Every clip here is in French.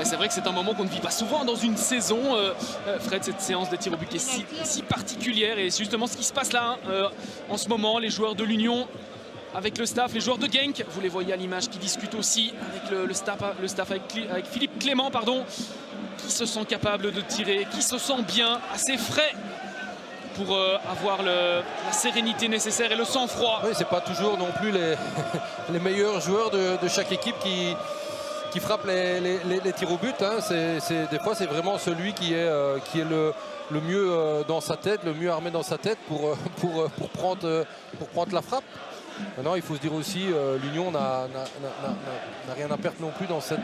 C'est vrai que c'est un moment qu'on ne vit pas souvent dans une saison. Fred, cette séance de tir au but qui est si particulière. Et c'est justement ce qui se passe là en ce moment. Les joueurs de l'Union avec le staff, les joueurs de Genk, vous les voyez à l'image, qui discutent aussi avec le staff avec Philippe Clément, pardon, qui se sent capable de tirer, qui se sent bien, assez frais pour avoir la sérénité nécessaire et le sang-froid. Oui, c'est pas toujours non plus les meilleurs joueurs de chaque équipe qui frappent les tirs au but. Hein. Des fois, c'est vraiment celui qui est le mieux dans sa tête, le mieux armé dans sa tête pour prendre la frappe. Maintenant, il faut se dire aussi, l'Union n'a rien à perdre non plus dans cette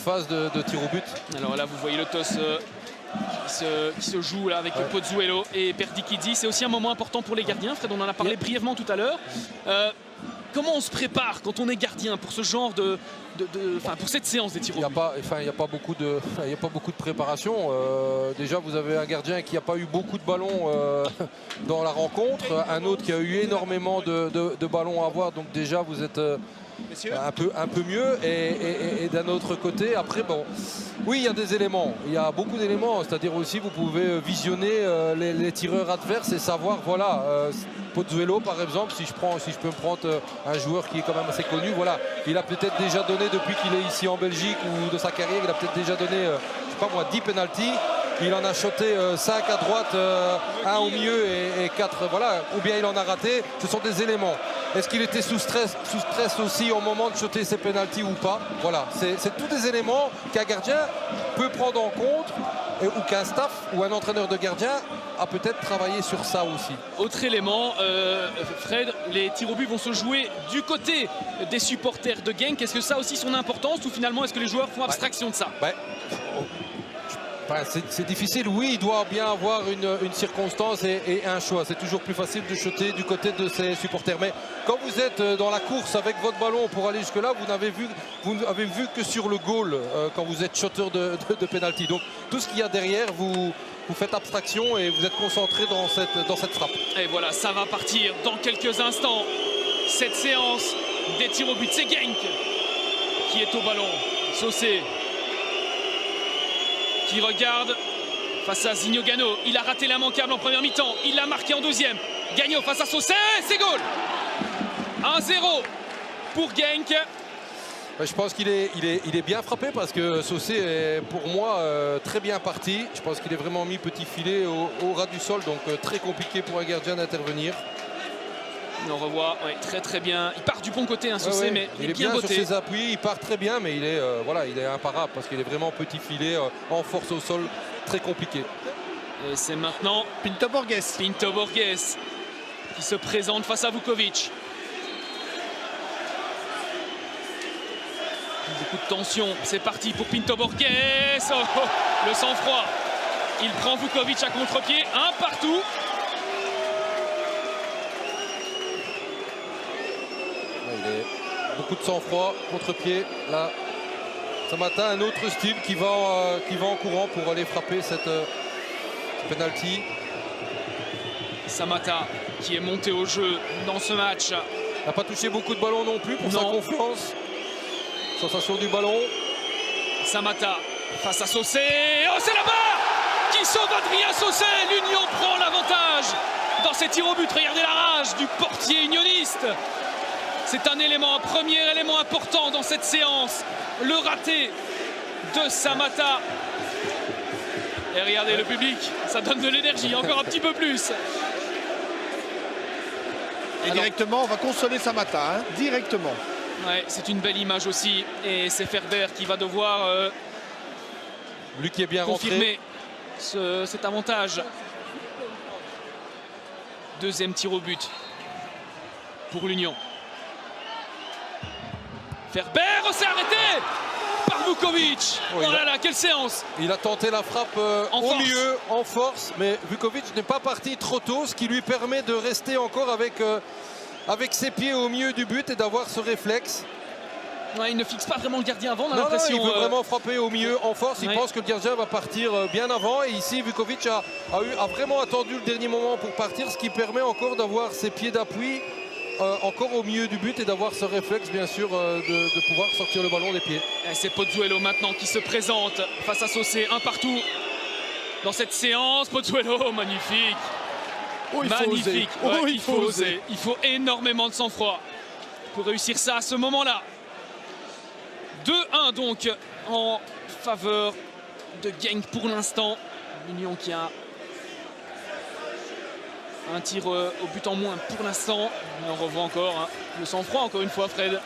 phase de tir au but. Alors là, vous voyez le toss qui se joue là avec Pozzuelo et Perdikidzi. C'est aussi un moment important pour les gardiens. Fred, on en a parlé brièvement tout à l'heure. Comment on se prépare quand on est gardien pour ce genre pour cette séance des tirs au but? Il n'y a pas beaucoup de préparation. Déjà, vous avez un gardien qui n'a pas eu beaucoup de ballons dans la rencontre, un autre qui a eu énormément de ballons à avoir. Donc déjà, vous êtes un peu mieux. Et d'un autre côté, après, bon, oui, il y a des éléments. Il y a beaucoup d'éléments. C'est-à-dire aussi, vous pouvez visionner les tireurs adverses et savoir, voilà. Pozzuelo par exemple, si je peux me prendre un joueur qui est quand même assez connu, voilà, il a peut-être déjà donné depuis qu'il est ici en Belgique ou de sa carrière, il a peut-être déjà donné, je sais pas moi, 10 pénaltys. Il en a shoté 5 à droite, 1 au milieu et 4, voilà, ou bien il en a raté. Ce sont des éléments. Est-ce qu'il était sous stress aussi au moment de shoter ses pénaltys ou pas? Voilà, c'est tous des éléments qu'un gardien peut prendre en compte ou qu'un staff ou un entraîneur de gardien a peut-être travaillé sur ça aussi. Autre élément, Fred, les tirs au but vont se jouer du côté des supporters de Genk. Est-ce que ça a aussi son importance ou finalement est-ce que les joueurs font abstraction de ça? C'est difficile, oui, il doit bien avoir une circonstance et un choix. C'est toujours plus facile de shotter du côté de ses supporters. Mais quand vous êtes dans la course avec votre ballon pour aller jusque-là, vous n'avez vu que sur le goal quand vous êtes shooter de pénalty. Donc tout ce qu'il y a derrière, vous faites abstraction et vous êtes concentré dans cette frappe. Et voilà, ça va partir dans quelques instants. Cette séance des tirs au but, c'est Genk qui est au ballon. Saucé qui regarde face à Zignogano. Il a raté l'immanquable en première mi-temps. Il l'a marqué en deuxième. Gagno face à Saucé, c'est goal. 1-0 pour Genk. Je pense qu'il est bien frappé parce que Saucé est pour moi très bien parti. Je pense qu'il est vraiment mis petit filet au ras du sol. Donc très compliqué pour un gardien d'intervenir. On revoit, très bien. Il part du bon côté, Saucé, mais il est bien sur ses appuis. Il part très bien, mais il est imparable parce qu'il est vraiment petit filet en force au sol, très compliqué. Et c'est maintenant Pinto Borges qui se présente face à Vukovic. Beaucoup de tension. C'est parti pour Pinto Borges. Le sang-froid. Il prend Vukovic à contre-pied, un partout. Beaucoup de sang-froid, contre-pied. Là, Samatta, un autre style qui va en courant pour aller frapper ce penalty. Samatta qui est monté au jeu dans ce match. N'a pas touché beaucoup de ballons non plus pour sa confiance. Sensation du ballon. Samatta face à Saucé. Oh, c'est la barre qui sauve Adrien Saucé. L'Union prend l'avantage dans ses tirs au but. Regardez la rage du portier unioniste. C'est un premier élément important dans cette séance. Le raté de Samatta. Et regardez le public, ça donne de l'énergie, encore un petit peu plus. Et directement, on va consoler Samatta, directement. Ouais, c'est une belle image aussi. Et c'est Ferber qui va devoir lui qui est bien confirmer cet avantage. Deuxième tir au but pour l'Union. Ferber, c'est arrêté par Vukovic. Oh là là, quelle séance! Il a tenté la frappe au milieu, en force, mais Vukovic n'est pas parti trop tôt, ce qui lui permet de rester encore avec ses pieds au milieu du but et d'avoir ce réflexe. Ouais, il ne fixe pas vraiment le gardien avant, on a l'impression. Il veut vraiment frapper au milieu en force. Il pense que le gardien va partir bien avant. Et ici, Vukovic a vraiment attendu le dernier moment pour partir, ce qui permet encore d'avoir ses pieds d'appui encore au milieu du but et d'avoir ce réflexe bien sûr de pouvoir sortir le ballon des pieds. Et c'est Pozzuelo maintenant qui se présente face à Saucé, un partout dans cette séance. Pozzuelo, magnifique. Oh, il faut magnifique. oser. Ouais, Oh, il faut oser. Il faut énormément de sang-froid pour réussir ça à ce moment-là. 2-1 donc en faveur de Genk pour l'instant. L'Union qui a un tir au but en moins pour l'instant. Mais on revoit encore le sang-froid encore une fois, Fred.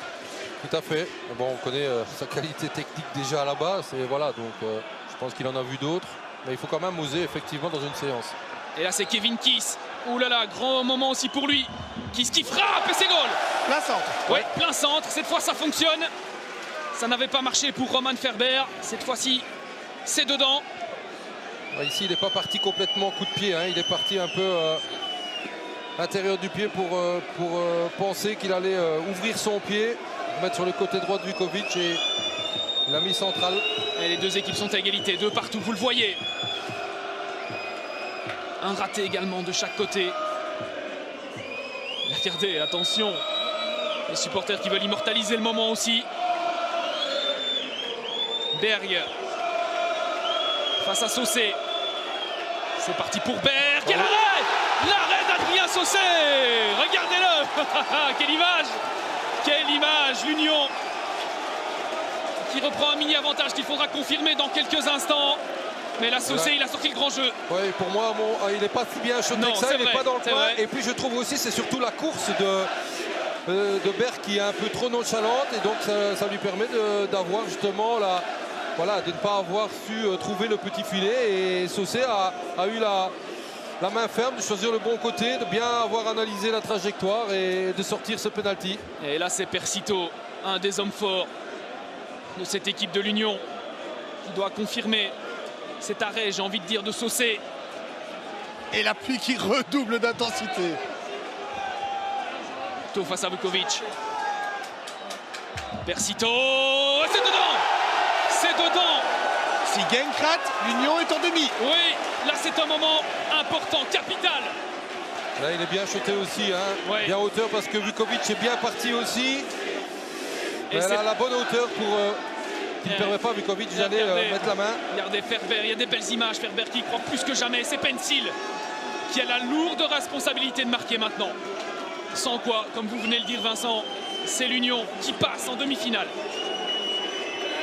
Tout à fait. Bon, on connaît sa qualité technique déjà là-bas. Voilà, donc je pense qu'il en a vu d'autres. Mais il faut quand même oser effectivement dans une séance. Et là c'est Kevin Kiss. Ouh là là, grand moment aussi pour lui. Kiss qui frappe et c'est goal. Plein centre. Ouais, plein centre. Cette fois ça fonctionne. Ça n'avait pas marché pour Roman Ferber. Cette fois-ci, c'est dedans. Ici, il n'est pas parti complètement coup de pied. Hein. Il est parti un peu intérieur du pied pour penser qu'il allait ouvrir son pied, mettre sur le côté droit de Vukovic et la mise centrale. Et les deux équipes sont à égalité, deux partout, vous le voyez. Un raté également de chaque côté. Regardez, attention. Les supporters qui veulent immortaliser le moment aussi. Berg face à Saucé. C'est parti pour Berg. Quel arrêt! L'arrêt d'Adrien Saucé! Regardez-le! Quelle image! Quelle image! L'Union qui reprend un mini avantage qu'il faudra confirmer dans quelques instants. Mais là, Saucé, il a sorti le grand jeu. Oui, pour moi, il n'est pas si bien shoté que ça. Il n'est pas dans le coin. Et puis, je trouve aussi, c'est surtout la course de Berg qui est un peu trop nonchalante. Et donc, ça lui permet d'avoir justement de ne pas avoir su trouver le petit filet. Et Saucé a eu la main ferme de choisir le bon côté, de bien avoir analysé la trajectoire et de sortir ce penalty. Et là, c'est Persito, un des hommes forts de cette équipe de l'Union, qui doit confirmer cet arrêt, j'ai envie de dire, de Saucé. Et la pluie qui redouble d'intensité. Face à Vukovic. Persito, c'est dedans! C'est dedans! Si Genk rate, l'Union est en demi. Oui, là c'est un moment important, capital. Là il est bien shoté aussi, hein. Ouais. Bien hauteur parce que Vukovic est bien parti aussi. Et elle a la bonne hauteur qui ne permet pas à Vukovic d'aller mettre la main. Regardez Ferber, il y a des belles images. Ferber qui croit plus que jamais. C'est Pencil qui a la lourde responsabilité de marquer maintenant. Sans quoi, comme vous venez de le dire Vincent, c'est l'Union qui passe en demi-finale.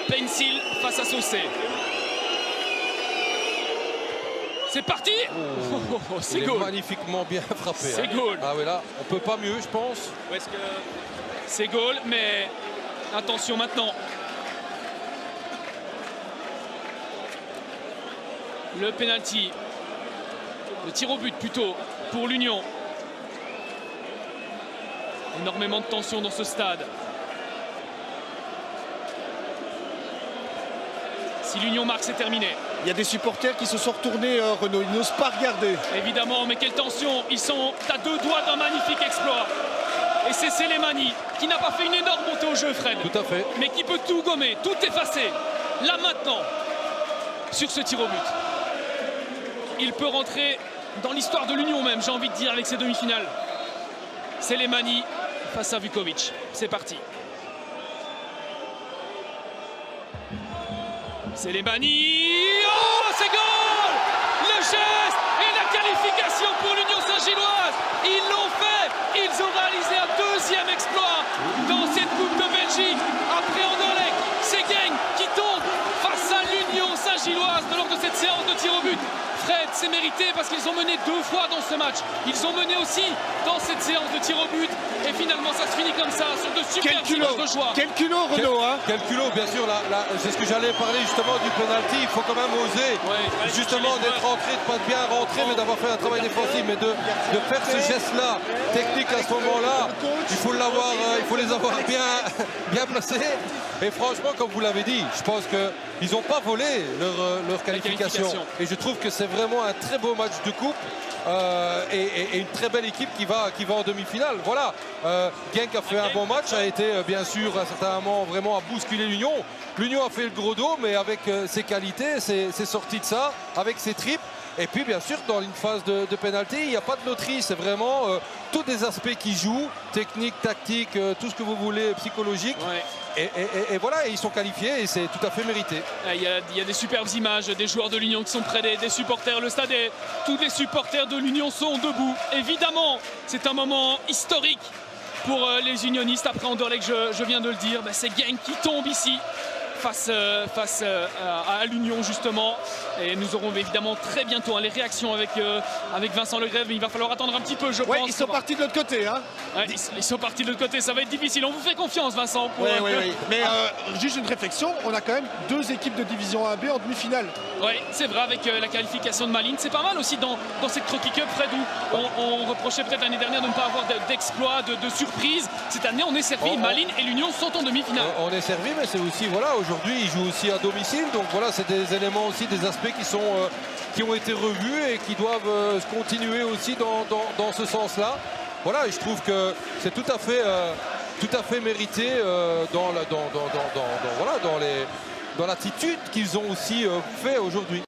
Pencil face à Saucé. C'est parti. C'est goal. Magnifiquement bien frappé. C'est goal. Ah oui, là, on peut pas mieux, je pense. C'est goal, mais attention maintenant. Le penalty. Le tir au but plutôt pour l'Union. Énormément de tension dans ce stade. Si l'Union marque, c'est terminé. Il y a des supporters qui se sont retournés, Renaud. Ils n'osent pas regarder. Évidemment, mais quelle tension. Ils sont à deux doigts d'un magnifique exploit. Et c'est Selemani qui n'a pas fait une énorme montée au jeu, Fred. Tout à fait. Mais qui peut tout gommer, tout effacer. Là maintenant, sur ce tir au but. Il peut rentrer dans l'histoire de l'Union même, j'ai envie de dire, avec ses demi-finales. Selemani face à Vukovic. C'est parti. Selemani. Oh, c'est goal! Le geste et la qualification pour l'Union Saint-Gilloise. Ils l'ont fait. Ils ont réalisé un deuxième exploit dans cette Coupe de Belgique. Après Anderlecht, c'est Genk qui tombe face à l'Union Saint-Gilloise lors de cette séance de tir au but. Fred, c'est mérité parce qu'ils ont mené 2 fois dans ce match. Ils ont mené aussi dans cette séance de tir au but. Et finalement, ça se finit comme ça, sur de super images de joie. Quel culot, Renaud, hein. Quel culot, bien sûr. C'est ce que j'allais parler justement du penalty. Il faut quand même oser, justement, d'être rentré, de pas bien rentrer, mais d'avoir fait un travail défensif, mais de faire ce geste-là, technique à ce moment-là. Il faut les avoir bien placés. Et franchement, comme vous l'avez dit, je pense qu'ils n'ont pas volé leur qualification. Et je trouve que c'est vraiment un très beau match de coupe et une très belle équipe qui va en demi-finale. Voilà, Genk a fait un bon match, a été bien sûr à certains moments vraiment à bousculer l'Union. L'Union a fait le gros dos, mais avec ses qualités, ses sorties de ça, avec ses tripes. Et puis bien sûr dans une phase de pénalty, il n'y a pas de loterie, c'est vraiment tous des aspects qui jouent, technique, tactique, tout ce que vous voulez, psychologique. Ouais. Et voilà, et ils sont qualifiés et c'est tout à fait mérité. Il y a des superbes images des joueurs de l'Union qui sont près des supporters. Le stade et tous les supporters de l'Union sont debout. Évidemment, c'est un moment historique pour les unionistes. Après Anderlecht, je viens de le dire, c'est Genk qui tombe ici face à l'Union justement. Et nous aurons évidemment très bientôt les réactions avec Vincent Legrève, mais il va falloir attendre un petit peu, je pense. Ils sont partis de l'autre côté. Hein. Ouais, ils sont partis de l'autre côté, ça va être difficile. On vous fait confiance, Vincent. Oui. Mais juste une réflexion, on a quand même 2 équipes de division 1B en demi-finale. Oui, c'est vrai, avec la qualification de Malines. C'est pas mal aussi dans cette Croquis Cup, Fred, où on reprochait peut-être l'année dernière de ne pas avoir d'exploit, de surprise. Cette année, on est servi. Malines et l'Union sont en demi-finale. On est servi, mais c'est aussi, voilà, aujourd'hui, ils jouent aussi à domicile. Donc voilà, c'est des éléments aussi, des aspects qui ont été revus et qui doivent se continuer aussi dans ce sens-là. Voilà, et je trouve que c'est tout à fait mérité dans l'attitude qu'ils ont aussi fait aujourd'hui.